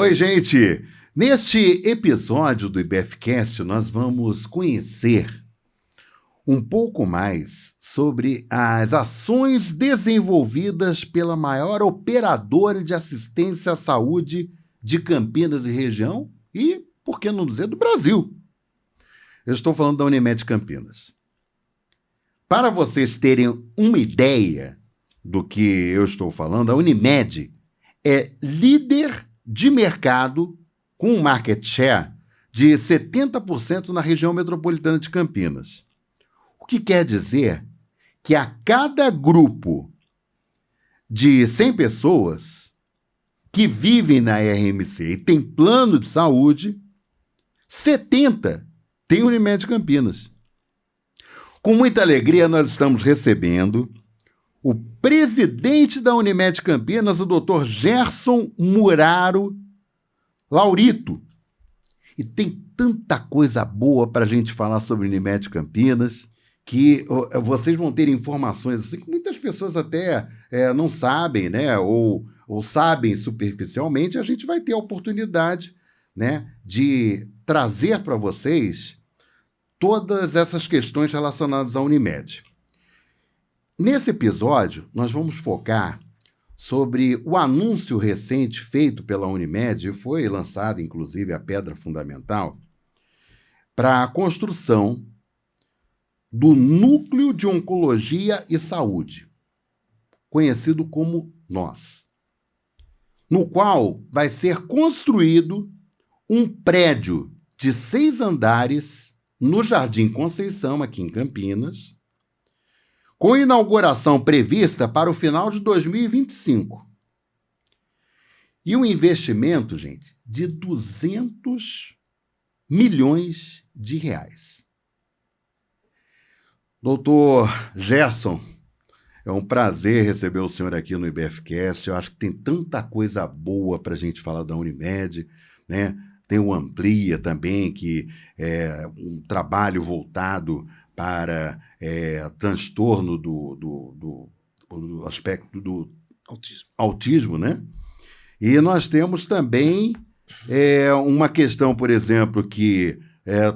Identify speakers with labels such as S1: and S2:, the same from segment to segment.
S1: Oi, gente! Neste episódio do IBFcast, nós vamos conhecer um pouco mais sobre as ações desenvolvidas pela maior operadora de assistência à saúde de Campinas e região e, por que não dizer, do Brasil. Eu estou falando da Unimed Campinas. Para vocês terem uma ideia do que eu estou falando, a Unimed é líder de mercado com um market share de 70% na região metropolitana de Campinas. O que quer dizer que a cada grupo de 100 pessoas que vivem na RMC e tem plano de saúde, 70 tem Unimed Campinas. Com muita alegria, nós estamos recebendo o presidente da Unimed Campinas, o Dr. Gerson Muraro Laurito. E tem tanta coisa boa para a gente falar sobre Unimed Campinas que vocês vão ter informações assim que muitas pessoas até não sabem, né? Ou sabem superficialmente. A gente vai ter a oportunidade, né, de trazer para vocês todas essas questões relacionadas à Unimed. Nesse episódio, nós vamos focar sobre o anúncio recente feito pela Unimed, e foi lançada, inclusive, a pedra fundamental, para a construção do Núcleo de Oncologia e Saúde, conhecido como NOS, no qual vai ser construído um prédio de 6 andares no Jardim Conceição, aqui em Campinas, com inauguração prevista para o final de 2025. E um investimento, gente, de 200 milhões de reais. Doutor Gerson, é um prazer receber o senhor aqui no IBFcast. Eu acho que tem tanta coisa boa para a gente falar da Unimed, né? Tem o Amplia também, que é um trabalho voltado para transtorno do aspecto do autismo, né? E nós temos também uma questão, por exemplo, que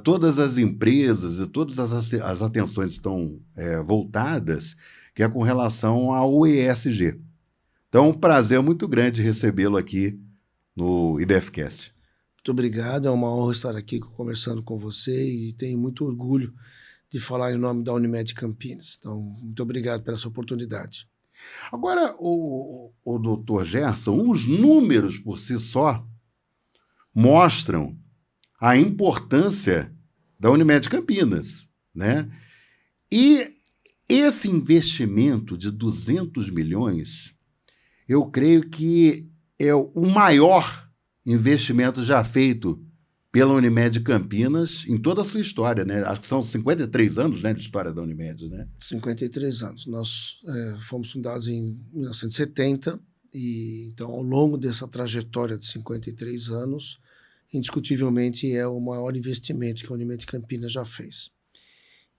S1: todas as empresas e todas as atenções estão voltadas, que é com relação ao ESG. Então, um prazer muito grande recebê-lo aqui no IBFcast.
S2: Muito obrigado, é uma honra estar aqui conversando com você e tenho muito orgulho de falar em nome da Unimed Campinas. Então, muito obrigado pela essa oportunidade.
S1: Agora, o doutor Gerson, os números por si só mostram a importância da Unimed Campinas, né? E esse investimento de 200 milhões, eu creio que é o maior investimento já feito pela Unimed Campinas em toda a sua história, né? Acho que são 53 anos, né, de história da Unimed, né?
S2: 53 anos. Nós fomos fundados em 1970 e, então, ao longo dessa trajetória de 53 anos, indiscutivelmente é o maior investimento que a Unimed Campinas já fez.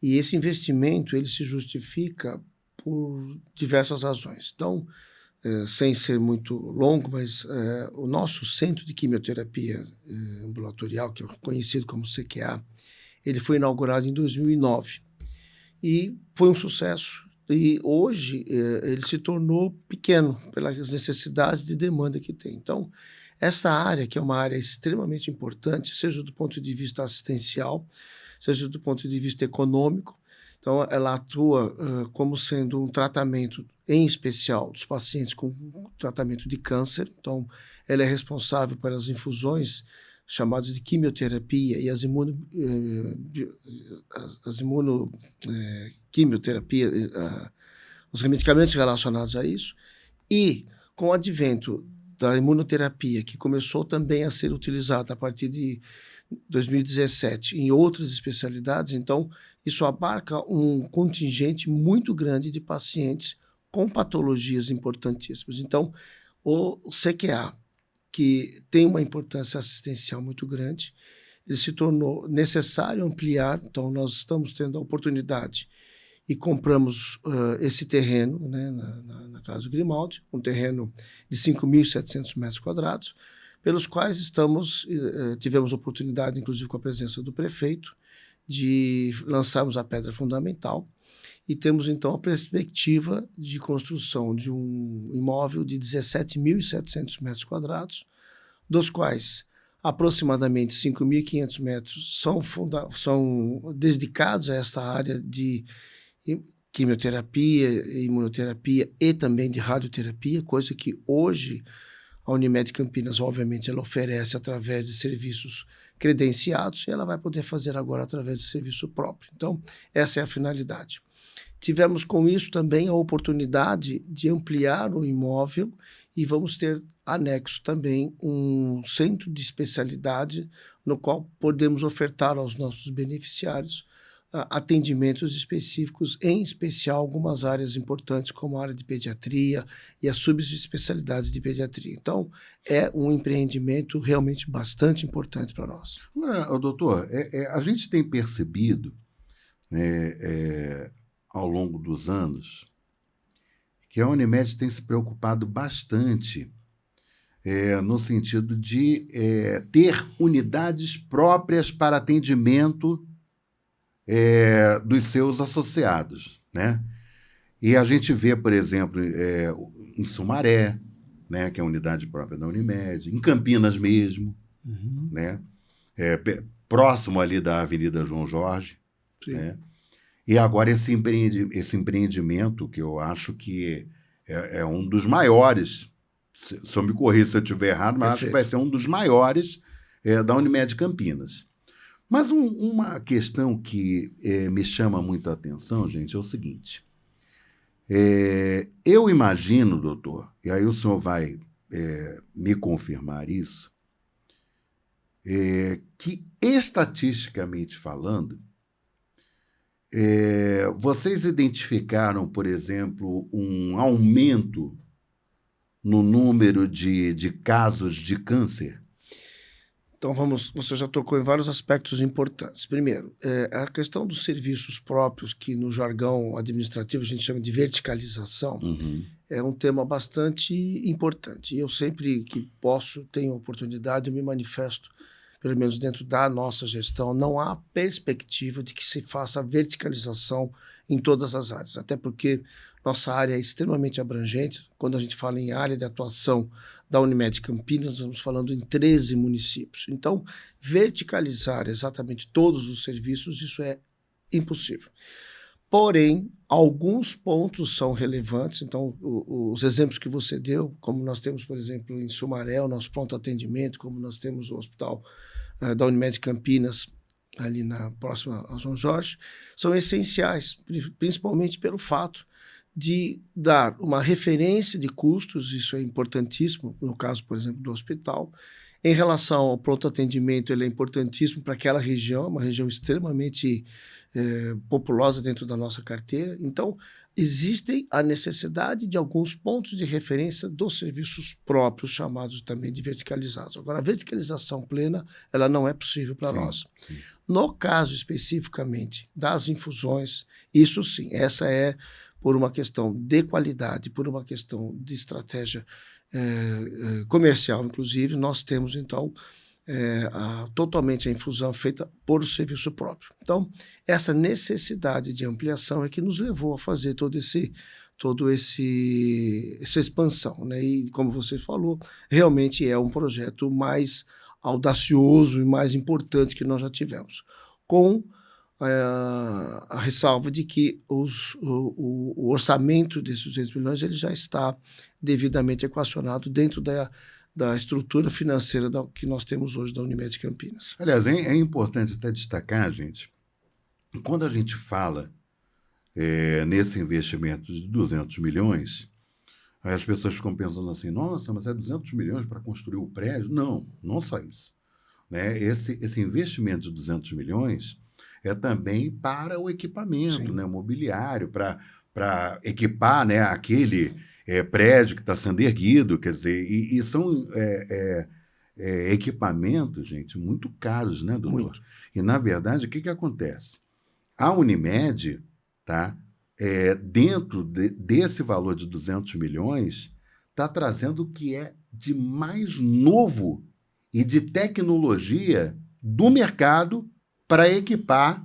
S2: E esse investimento, ele se justifica por diversas razões. Então, sem ser muito longo, mas o nosso centro de quimioterapia ambulatorial, que é conhecido como CQA, ele foi inaugurado em 2009 e foi um sucesso. E hoje ele se tornou pequeno pelas necessidades de demanda que tem. Então, essa área, que é uma área extremamente importante, seja do ponto de vista assistencial, seja do ponto de vista econômico, então ela atua como sendo um tratamento, em especial, dos pacientes com tratamento de câncer. Então, ela é responsável pelas infusões chamadas de quimioterapia e as quimioterapia, os medicamentos relacionados a isso. E, com o advento da imunoterapia, que começou também a ser utilizada a partir de 2017 em outras especialidades, então isso abarca um contingente muito grande de pacientes com patologias importantíssimas. Então, o CQA, que tem uma importância assistencial muito grande, ele se tornou necessário ampliar. Então, nós estamos tendo a oportunidade e compramos esse terreno, né, na Casa do Grimaldi, um terreno de 5.700 metros quadrados, pelos quais tivemos oportunidade, inclusive com a presença do prefeito, de lançarmos a pedra fundamental e temos, então, a perspectiva de construção de um imóvel de 17.700 metros quadrados, dos quais aproximadamente 5.500 metros são dedicados a esta área de quimioterapia, imunoterapia e também de radioterapia, coisa que hoje a Unimed Campinas, obviamente, ela oferece através de serviços credenciados e ela vai poder fazer agora através de serviço próprio. Então, essa é a finalidade. Tivemos com isso também a oportunidade de ampliar o imóvel e vamos ter anexo também um centro de especialidade no qual podemos ofertar aos nossos beneficiários atendimentos específicos, em especial algumas áreas importantes como a área de pediatria e as subespecialidades de pediatria. Então, é um empreendimento realmente bastante importante para nós.
S1: Agora, doutor, a gente tem percebido, né, ao longo dos anos, que a Unimed tem se preocupado bastante no sentido de ter unidades próprias para atendimento dos seus associados, né? E a gente vê, por exemplo, em Sumaré, né, que é a unidade própria da Unimed, em Campinas mesmo, né? Próximo ali da Avenida João Jorge, né? E agora esse empreendimento, que eu acho que é um dos maiores, se eu me corrija se eu estiver errado, mas acho que vai ser um dos maiores da Unimed Campinas. Mas uma questão que me chama muito a atenção, gente, é o seguinte. Eu imagino, doutor, e aí o senhor vai me confirmar isso, que estatisticamente falando, vocês identificaram, por exemplo, um aumento no número de casos de câncer?
S2: Então, você já tocou em vários aspectos importantes. Primeiro, a questão dos serviços próprios, que no jargão administrativo a gente chama de verticalização, é um tema bastante importante. E eu sempre que posso, tenho oportunidade, eu me manifesto, pelo menos dentro da nossa gestão, não há perspectiva de que se faça verticalização em todas as áreas, até porque nossa área é extremamente abrangente. Quando a gente fala em área de atuação da Unimed Campinas, nós estamos falando em 13 municípios. Então, verticalizar exatamente todos os serviços, isso é impossível. Porém, alguns pontos são relevantes. Então, os exemplos que você deu, como nós temos, por exemplo, em Sumaré, o nosso pronto atendimento, como nós temos o hospital da Unimed Campinas, ali próxima a João Jorge, são essenciais, principalmente pelo fato de dar uma referência de custos, isso é importantíssimo, no caso, por exemplo, do hospital. Em relação ao pronto atendimento, ele é importantíssimo para aquela região, uma região extremamente populosa dentro da nossa carteira. Então, existe a necessidade de alguns pontos de referência dos serviços próprios, chamados também de verticalizados. Agora, a verticalização plena, ela não é possível para nós. Sim. No caso, especificamente, das infusões, isso sim, essa é por uma questão de qualidade, por uma questão de estratégia comercial, inclusive, nós temos, então, totalmente a infusão feita por serviço próprio. Então, essa necessidade de ampliação é que nos levou a fazer essa expansão, né? E, como você falou, realmente é um projeto mais audacioso e mais importante que nós já tivemos, com a ressalva de que o orçamento desses 200 milhões ele já está devidamente equacionado dentro da estrutura financeira que nós temos hoje da Unimed Campinas.
S1: Aliás, é importante até destacar, gente, quando a gente fala nesse investimento de 200 milhões, aí as pessoas ficam pensando assim, nossa, mas é 200 milhões para construir o prédio? Não, não só isso. Né? Esse investimento de 200 milhões é também para o equipamento, né, mobiliário, para equipar, né, aquele prédio que está sendo erguido, quer dizer, e são equipamentos, gente, muito caros, né, doutor? Muito. E, na verdade, o que acontece? A Unimed, tá, dentro desse valor de 200 milhões, está trazendo o que é de mais novo e de tecnologia do mercado para equipar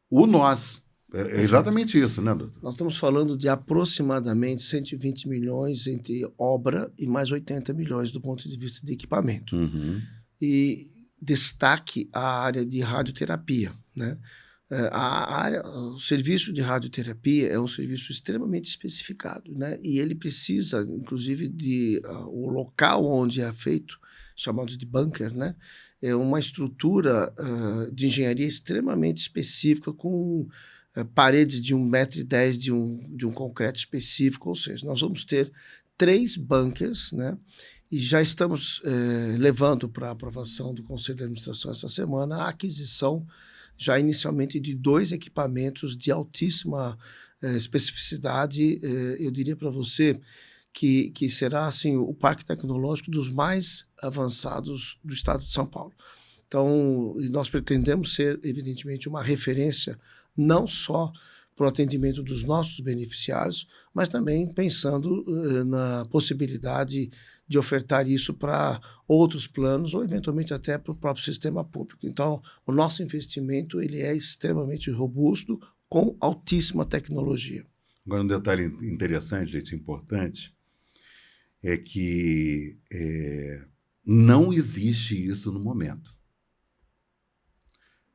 S1: o nós. É exatamente isso, né, doutor?
S2: Nós estamos falando de aproximadamente 120 milhões entre obra e mais 80 milhões do ponto de vista de equipamento.
S1: Uhum.
S2: E destaque a área de radioterapia, né? O serviço de radioterapia é um serviço extremamente especificado, né? E ele precisa, inclusive, o local onde é feito, chamado de bunker, né? É uma estrutura de engenharia extremamente específica, com paredes de 1,10 m de um concreto específico, ou seja, nós vamos ter 3 bunkers, né? E já estamos levando para aprovação do Conselho de Administração essa semana a aquisição, já inicialmente, de 2 equipamentos de altíssima especificidade. Eu diria para você que será assim, o parque tecnológico dos mais avançados do estado de São Paulo. Então, nós pretendemos ser, evidentemente, uma referência não só para o atendimento dos nossos beneficiários, mas também pensando na possibilidade de ofertar isso para outros planos ou, eventualmente, até para o próprio sistema público. Então, o nosso investimento ele é extremamente robusto, com altíssima tecnologia.
S1: Agora, um detalhe interessante, gente, importante, é que não existe isso no momento.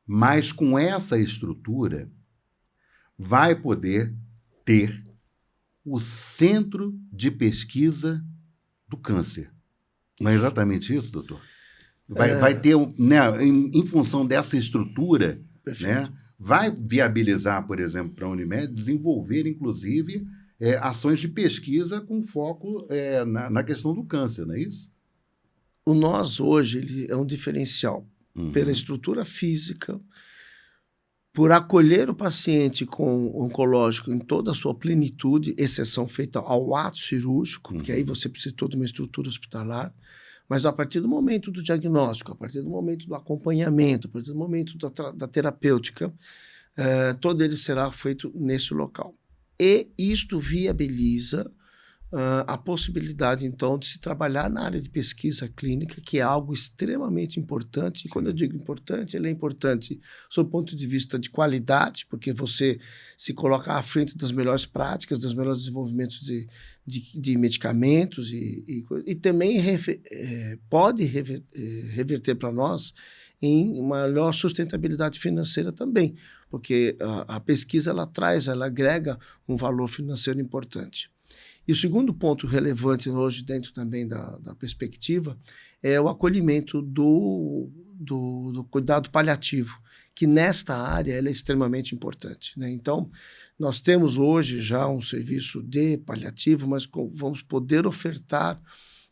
S1: Mas com essa estrutura, vai poder ter o Centro de Pesquisa do Câncer. Não é exatamente isso, doutor? Vai ter, né, em função dessa estrutura, né, vai viabilizar, por exemplo, para a Unimed, desenvolver, inclusive, ações de pesquisa com foco na questão do câncer, não é isso?
S2: O nós, hoje, ele é um diferencial pela estrutura física, por acolher o paciente com oncológico em toda a sua plenitude, exceção feita ao ato cirúrgico, que aí você precisa de toda uma estrutura hospitalar, mas a partir do momento do diagnóstico, a partir do momento do acompanhamento, a partir do momento da terapêutica, todo ele será feito nesse local. E isto viabiliza a possibilidade, então, de se trabalhar na área de pesquisa clínica, que é algo extremamente importante. E quando eu digo importante, ele é importante sob o ponto de vista de qualidade, porque você se coloca à frente das melhores práticas, dos melhores desenvolvimentos de medicamentos e também pode reverter para nós em maior sustentabilidade financeira também, porque a pesquisa ela agrega um valor financeiro importante. E o segundo ponto relevante hoje, dentro também da perspectiva, é o acolhimento do cuidado paliativo, que nesta área ela é extremamente importante, né? Então, nós temos hoje já um serviço de paliativo, mas vamos poder ofertar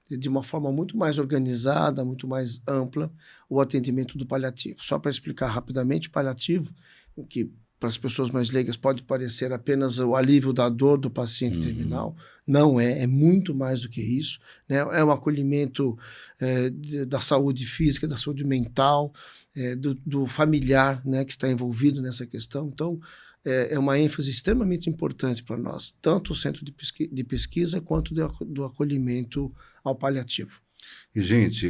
S2: de uma forma muito mais organizada, muito mais ampla, o atendimento do paliativo. Só para explicar rapidamente, o paliativo, que para as pessoas mais leigas pode parecer apenas o alívio da dor do paciente terminal. Não é muito mais do que isso, né? É um acolhimento da saúde física, da saúde mental, do familiar, né, que está envolvido nessa questão. Então, é uma ênfase extremamente importante para nós, tanto o centro de pesquisa quanto do acolhimento ao paliativo.
S1: E, gente,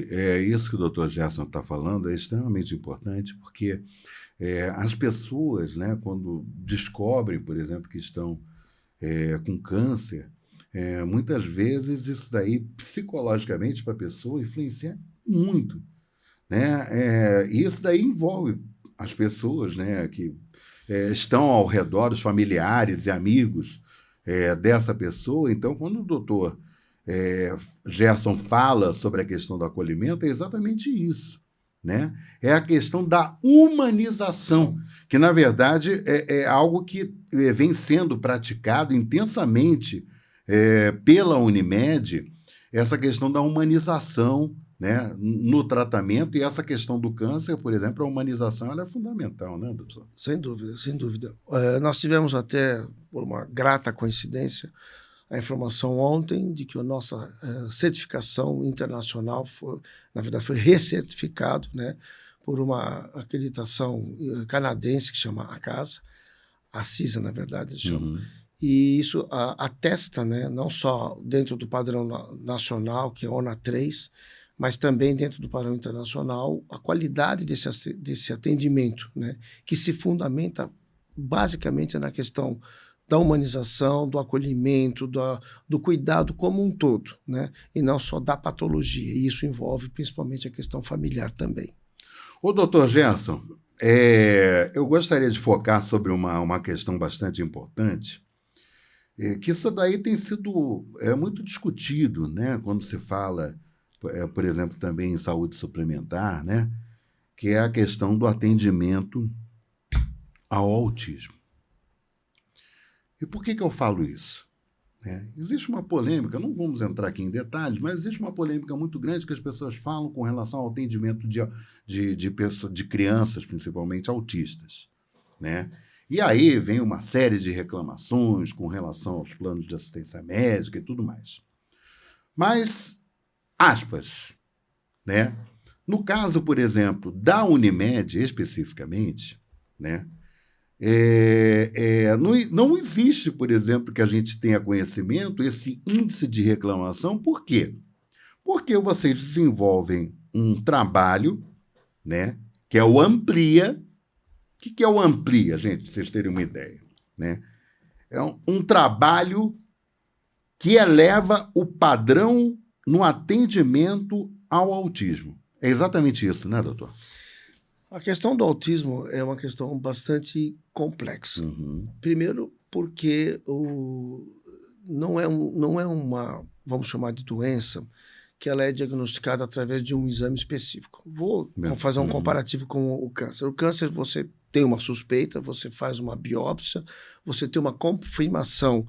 S1: isso que o Dr. Gerson está falando é extremamente importante, porque as pessoas, né, quando descobrem, por exemplo, que estão com câncer, muitas vezes isso daí, psicologicamente, para a pessoa, influencia muito, né? E isso daí envolve as pessoas, né, que estão ao redor, os familiares e amigos dessa pessoa. Então, quando o doutor Gerson fala sobre a questão do acolhimento, é exatamente isso, né? É a questão da humanização, que, na verdade, é algo que vem sendo praticado intensamente pela Unimed, essa questão da humanização, né, no tratamento. E essa questão do câncer, por exemplo, a humanização ela é fundamental, né, doutor?
S2: Sem dúvida, sem dúvida. Nós tivemos até, por uma grata coincidência, a informação ontem de que a nossa certificação internacional na verdade, foi recertificado, né, por uma acreditação canadense que chama ACASA, a CISA, na verdade, eles chamam. E isso atesta, né, não só dentro do padrão nacional, que é ONA 3, mas também dentro do padrão internacional, a qualidade desse atendimento, né, que se fundamenta basicamente na questão da humanização, do acolhimento, do cuidado como um todo, né, e não só da patologia. E isso envolve principalmente a questão familiar também.
S1: Ô, doutor Gerson, eu gostaria de focar sobre uma questão bastante importante, que isso daí tem sido muito discutido, né, quando se fala, por exemplo, também em saúde suplementar, né, que é a questão do atendimento ao autismo. E por que eu falo isso? Existe uma polêmica, não vamos entrar aqui em detalhes, mas existe uma polêmica muito grande que as pessoas falam com relação ao atendimento de crianças, principalmente autistas, né? E aí vem uma série de reclamações com relação aos planos de assistência médica e tudo mais. Mas, aspas, né? No caso, por exemplo, da Unimed especificamente, né? Não existe, por exemplo, que a gente tenha conhecimento, esse índice de reclamação. Por quê? Porque vocês desenvolvem um trabalho, né, que é o Amplia. O que é o Amplia, gente, para vocês terem uma ideia? Né? É um trabalho que eleva o padrão no atendimento ao autismo. É exatamente isso, né, doutor?
S2: A questão do autismo é uma questão bastante complexa. Primeiro, porque não é uma, vamos chamar de doença, que ela é diagnosticada através de um exame específico. Vou fazer um comparativo com o câncer. O câncer, você tem uma suspeita, você faz uma biópsia, você tem uma confirmação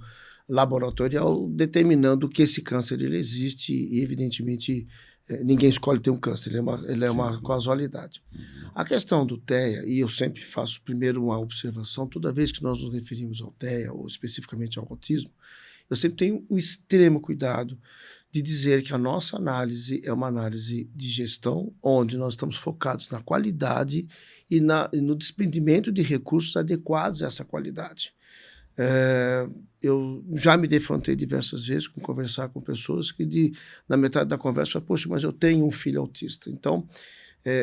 S2: laboratorial determinando que esse câncer ele existe e, evidentemente, ninguém escolhe ter um câncer, ele é uma casualidade. A questão do TEA, e eu sempre faço primeiro uma observação, toda vez que nós nos referimos ao TEA, ou especificamente ao autismo, eu sempre tenho um extremo cuidado de dizer que a nossa análise é uma análise de gestão, onde nós estamos focados na qualidade e no desprendimento de recursos adequados a essa qualidade. Eu já me defrontei diversas vezes com conversar com pessoas que na metade da conversa falam, poxa, mas eu tenho um filho autista. Então,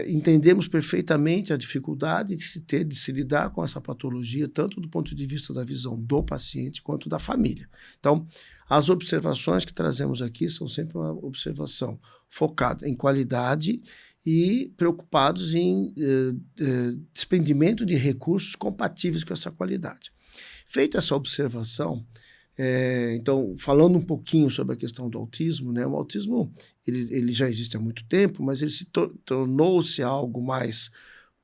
S2: entendemos perfeitamente a dificuldade de se lidar com essa patologia, tanto do ponto de vista da visão do paciente quanto da família. Então, as observações que trazemos aqui são sempre uma observação focada em qualidade e preocupados em desprendimento de recursos compatíveis com essa qualidade. Feita essa observação, então, falando um pouquinho sobre a questão do autismo, né, o autismo ele já existe há muito tempo, mas ele se tornou-se algo mais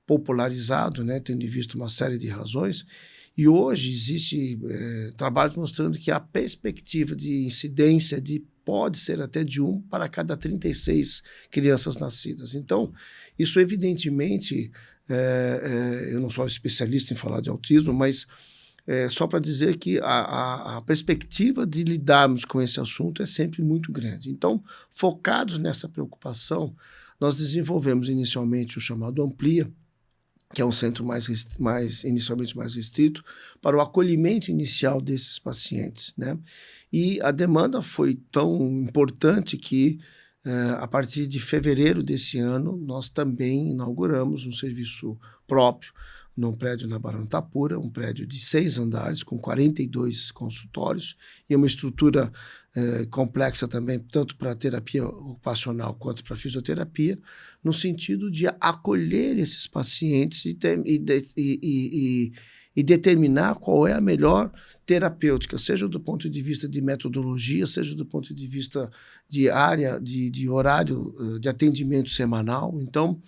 S2: popularizado, né, tendo visto uma série de razões, e hoje existe trabalhos mostrando que a perspectiva de incidência pode ser até de 1 para cada 36 crianças nascidas. Então, isso evidentemente, eu não sou especialista em falar de autismo, mas só para dizer que a perspectiva de lidarmos com esse assunto é sempre muito grande. Então, focados nessa preocupação, nós desenvolvemos inicialmente o chamado Amplia, que é um centro inicialmente mais restrito, para o acolhimento inicial desses pacientes, né? E a demanda foi tão importante que, a partir de fevereiro desse ano, nós também inauguramos um serviço próprio num prédio na Barão Itapura, um prédio de 6 andares, com 42 consultórios, e uma estrutura complexa também, tanto para terapia ocupacional quanto para fisioterapia, no sentido de acolher esses pacientes e determinar qual é a melhor terapêutica, seja do ponto de vista de metodologia, seja do ponto de vista de área, de horário de atendimento semanal. Então,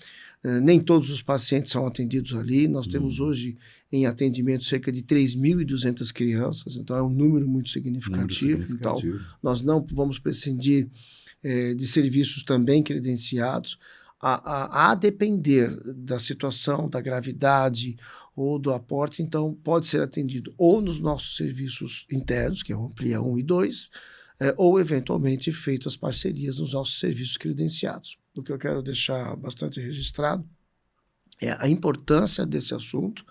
S2: nem todos os pacientes são atendidos ali. Nós temos hoje em atendimento cerca de 3.200 crianças, então é um número muito significativo. Então, nós não vamos prescindir de serviços também credenciados. A depender da situação, da gravidade ou do aporte, então pode ser atendido ou nos nossos serviços internos, que é o Amplia 1 e 2, ou eventualmente feito as parcerias nos nossos serviços credenciados. O que eu quero deixar bastante registrado é a importância desse assunto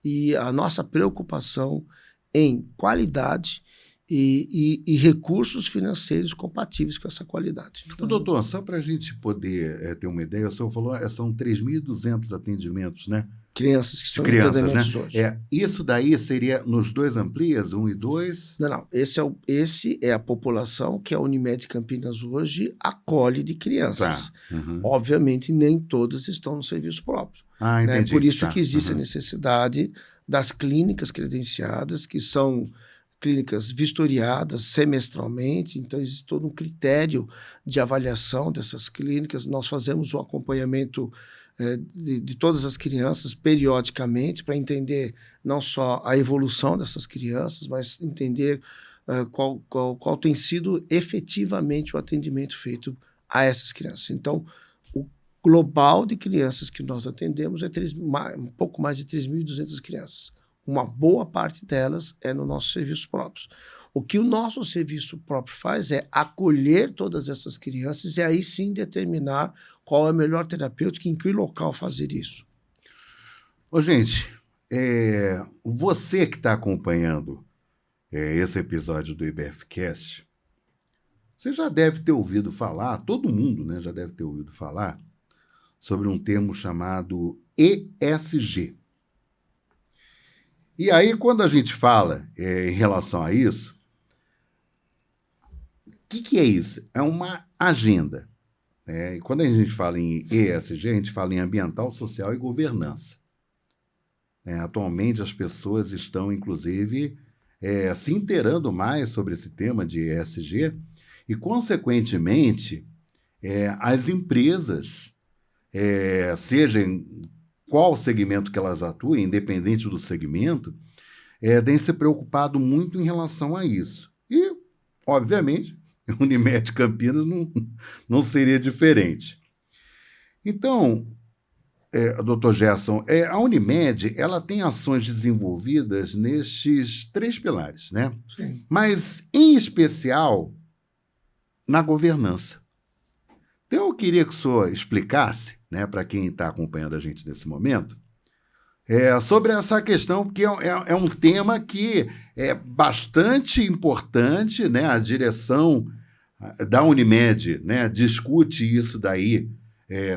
S2: e a nossa preocupação em qualidade e recursos financeiros compatíveis com essa qualidade. Então,
S1: doutor, só para a gente poder ter uma ideia, o senhor falou são 3.200 atendimentos, né?
S2: Crianças que estão em
S1: crianças,
S2: internamentos, né?
S1: Hoje. Isso daí seria nos 2 Amplias, 1 e 2?
S2: Não. Esse é a população que a Unimed Campinas hoje acolhe de crianças.
S1: Tá. Uhum.
S2: Obviamente, nem todas estão no serviço próprio.
S1: Entendi.
S2: Né? Por isso que existe a necessidade das clínicas credenciadas, que são clínicas vistoriadas semestralmente, então existe todo um critério de avaliação dessas clínicas. Nós fazemos o acompanhamento de todas as crianças periodicamente para entender não só a evolução dessas crianças, mas entender qual tem sido efetivamente o atendimento feito a essas crianças. Então, o global de crianças que nós atendemos é um pouco mais de 3.200 crianças. Uma boa parte delas é no nosso serviço próprio. O que o nosso serviço próprio faz é acolher todas essas crianças e aí sim determinar qual é o melhor terapêutico e em que local fazer isso.
S1: Gente, você que está acompanhando esse episódio do IBFcast, você já deve ter ouvido falar, todo mundo, né, já deve ter ouvido falar sobre um termo chamado ESG. E aí, quando a gente fala em relação a isso, o que é isso? É uma agenda. E quando a gente fala em ESG, a gente fala em ambiental, social e governança. Atualmente, as pessoas estão, inclusive, se inteirando mais sobre esse tema de ESG e, consequentemente, as empresas, seja em qual segmento que elas atuem, independente do segmento, têm se preocupado muito em relação a isso. E, obviamente, Unimed Campinas não seria diferente. Então, Dr. Gerson, a Unimed ela tem ações desenvolvidas nestes 3 pilares, né?
S2: Sim.
S1: Mas, em especial, na governança. Então, eu queria que o senhor explicasse, né, para quem está acompanhando a gente nesse momento, sobre essa questão, porque é um tema que é bastante importante, né? A direção da Unimed, né, discute isso daí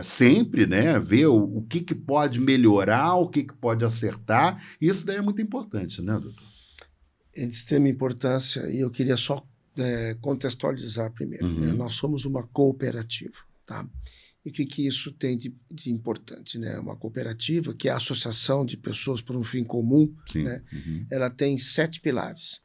S1: sempre, né? Vê o que pode melhorar, o que pode acertar. Isso daí é muito importante, né, doutor?
S2: É de extrema importância e eu queria só contextualizar primeiro.
S1: Uhum.
S2: Né? Nós somos uma cooperativa, tá? E o que isso tem de importante, né? Uma cooperativa, que é a associação de pessoas por um fim comum, né?
S1: Uhum.
S2: Ela tem 7 pilares.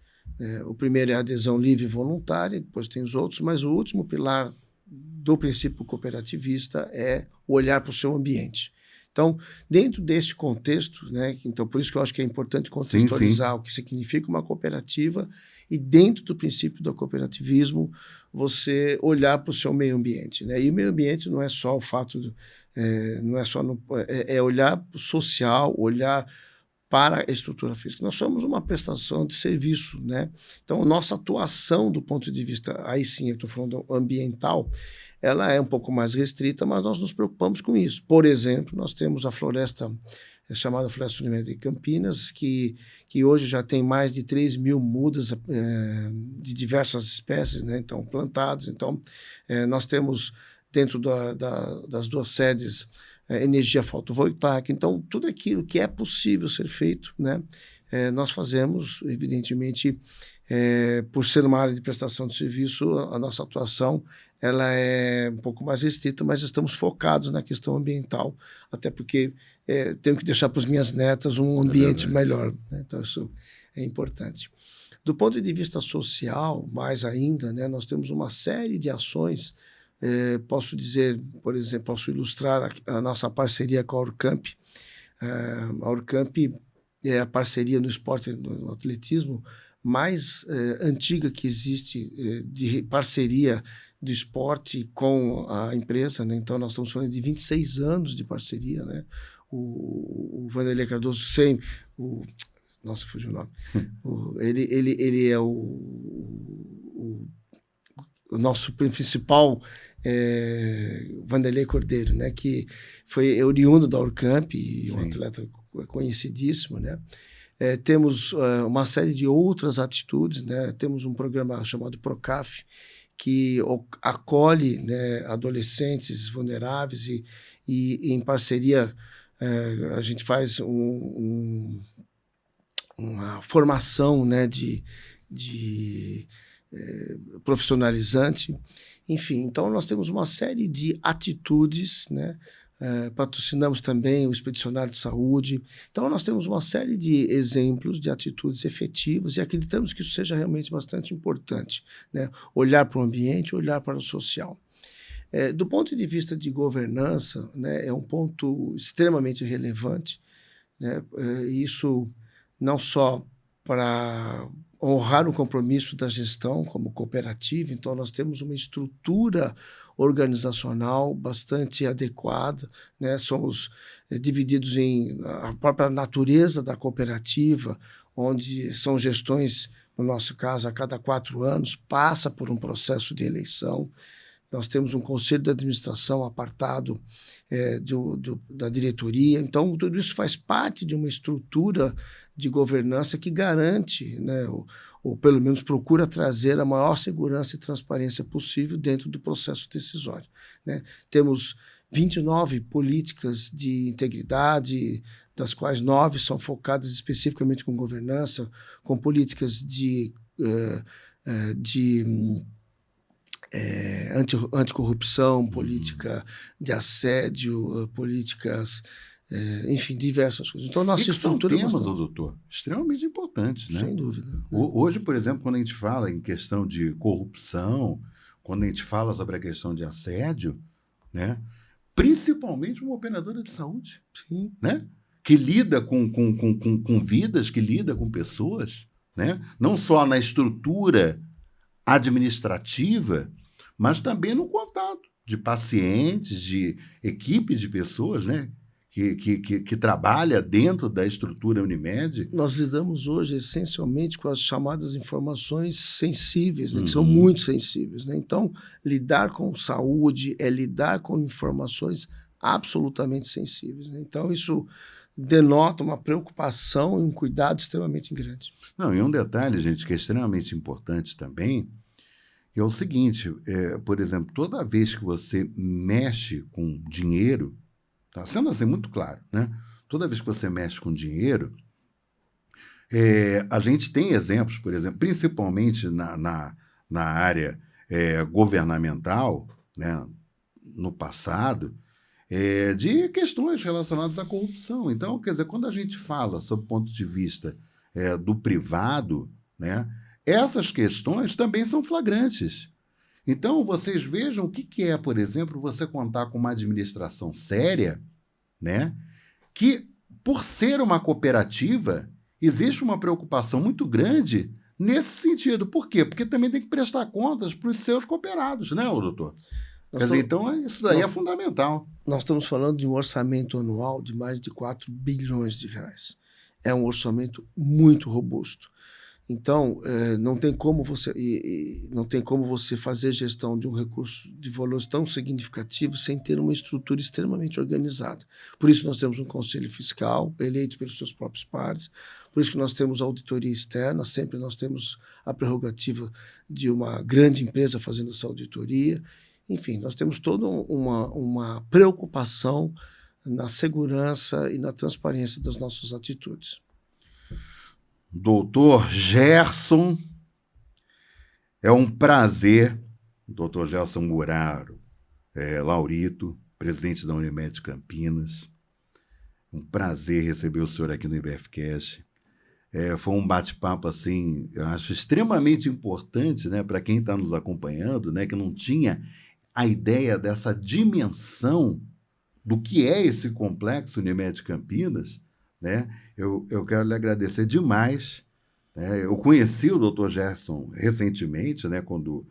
S2: O primeiro é a adesão livre e voluntária, depois tem os outros, mas o último pilar do princípio cooperativista é o olhar para o seu ambiente. Então, dentro desse contexto, né, então por isso que eu acho que é importante contextualizar o que significa uma cooperativa e dentro do princípio do cooperativismo você olhar para o seu meio ambiente, né? E o meio ambiente não é só o fato, não é só olhar social, olhar para a estrutura física. Nós somos uma prestação de serviço, né? Então, nossa atuação do ponto de vista, aí sim, eu estou falando ambiental, ela é um pouco mais restrita, mas nós nos preocupamos com isso. Por exemplo, nós temos a floresta chamada Floresta Unimed Campinas, que hoje já tem mais de 3.000 mudas de diversas espécies, né? Então, plantadas. Então, nós temos dentro das 2 sedes energia fotovoltaica. Então, tudo aquilo que é possível ser feito, né? Nós fazemos, evidentemente, por ser uma área de prestação de serviço, a nossa atuação ela é um pouco mais restrita, mas estamos focados na questão ambiental, até porque tenho que deixar para as minhas netas um ambiente melhor, né? Então, isso é importante. Do ponto de vista social, mais ainda, né, nós temos uma série de ações. Posso dizer, por exemplo, posso ilustrar a nossa parceria com a Orcamp. A Orcamp é a parceria no esporte, no atletismo, mais antiga que existe de parceria do esporte com a empresa, né? Então, nós estamos falando de 26 anos de parceria, né? O Vanderlei Cardoso sempre... Nossa, fugiu o nome. Ele é o nosso principal Vanderlei Cordeiro, né, que foi oriundo da Orcamp e um atleta conhecidíssimo, né? Temos uma série de outras atitudes, né? Temos um programa chamado PROCAF, que acolhe, né, adolescentes vulneráveis e em parceria a gente faz uma formação, né, de profissionalizante. Enfim, então nós temos uma série de atitudes, né? Patrocinamos também o Expedicionário de Saúde. Então, nós temos uma série de exemplos de atitudes efetivas e acreditamos que isso seja realmente bastante importante, né? Olhar para o ambiente, olhar para o social. Do ponto de vista de governança, né, é um ponto extremamente relevante, né? Isso não só para honrar o compromisso da gestão como cooperativa, então nós temos uma estrutura organizacional bastante adequada, né? Somos divididos em a própria natureza da cooperativa, onde são gestões, no nosso caso, a cada 4 anos, passa por um processo de eleição. Nós temos um conselho de administração apartado da diretoria. Então, tudo isso faz parte de uma estrutura de governança que garante, né, ou pelo menos procura trazer a maior segurança e transparência possível dentro do processo decisório, né? Temos 29 políticas de integridade, das quais 9 são focadas especificamente com governança, com políticas de anticorrupção, política de assédio, políticas, enfim, diversas coisas. Então, nossa estrutura...
S1: São temas, doutor, extremamente importantes, né?
S2: Sem dúvida.
S1: Hoje, por exemplo, quando a gente fala em questão de corrupção, quando a gente fala sobre a questão de assédio, né? Principalmente uma operadora de saúde,
S2: sim,
S1: né? Que lida com vidas, que lida com pessoas, né? Não só na estrutura administrativa, mas também no contato de pacientes, de equipes de pessoas, né, que trabalha dentro da estrutura Unimed.
S2: Nós lidamos hoje essencialmente com as chamadas informações sensíveis, né, que são muito sensíveis, né? Então, lidar com saúde é lidar com informações absolutamente sensíveis, né? Então, isso denota uma preocupação e um cuidado extremamente grande.
S1: Não, e um detalhe, gente, que é extremamente importante também, é o seguinte, por exemplo, toda vez que você mexe com dinheiro, tá sendo assim muito claro, né? Toda vez que você mexe com dinheiro, a gente tem exemplos, por exemplo, principalmente na área governamental, né, no passado, de questões relacionadas à corrupção. Então, quer dizer, quando a gente fala sob o ponto de vista do privado, né, essas questões também são flagrantes. Então, vocês vejam o que é, por exemplo, você contar com uma administração séria, né, que, por ser uma cooperativa, existe uma preocupação muito grande nesse sentido. Por quê? Porque também tem que prestar contas para os seus cooperados, né, doutor? Quer dizer, então, isso daí é fundamental.
S2: Nós estamos falando de um orçamento anual de mais de 4 bilhões de reais. É um orçamento muito robusto. Então, não tem como você fazer gestão de um recurso de valor tão significativo sem ter uma estrutura extremamente organizada. Por isso nós temos um conselho fiscal eleito pelos seus próprios pares, por isso que nós temos auditoria externa, sempre nós temos a prerrogativa de uma grande empresa fazendo essa auditoria. Enfim, nós temos toda uma preocupação na segurança e na transparência das nossas atitudes.
S1: Doutor Gerson, é um prazer, doutor Gerson Muraro Laurito, presidente da Unimed Campinas, um prazer receber o senhor aqui no IBFcast. Foi um bate-papo, assim, eu acho extremamente importante, né, para quem está nos acompanhando, né, que não tinha a ideia dessa dimensão do que é esse complexo Unimed Campinas, né? Eu quero lhe agradecer demais, né? Eu conheci o Dr. Gerson recentemente, né, quando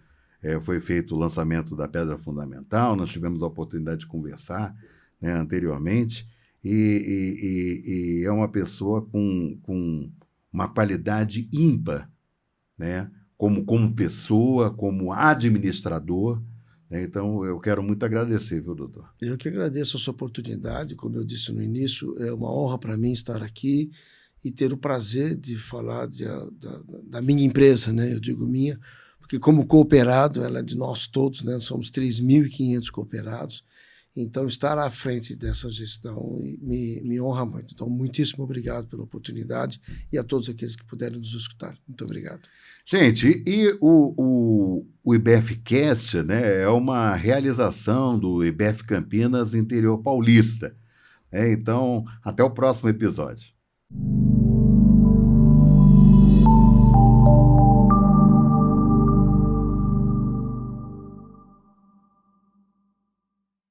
S1: foi feito o lançamento da Pedra Fundamental, nós tivemos a oportunidade de conversar, né, anteriormente, e é uma pessoa com uma qualidade ímpar, né, como pessoa, como administrador. Então, eu quero muito agradecer, viu, doutor?
S2: Eu que agradeço a sua oportunidade, como eu disse no início, é uma honra para mim estar aqui e ter o prazer de falar da minha empresa, né? Eu digo minha, porque como cooperado, ela é de nós todos, né? Somos 3.500 cooperados, então estar à frente dessa gestão me honra muito. Então, muitíssimo obrigado pela oportunidade e a todos aqueles que puderam nos escutar. Muito obrigado.
S1: Gente, e o IBFcast, né, é uma realização do IBF Campinas Interior Paulista. Então, até o próximo episódio.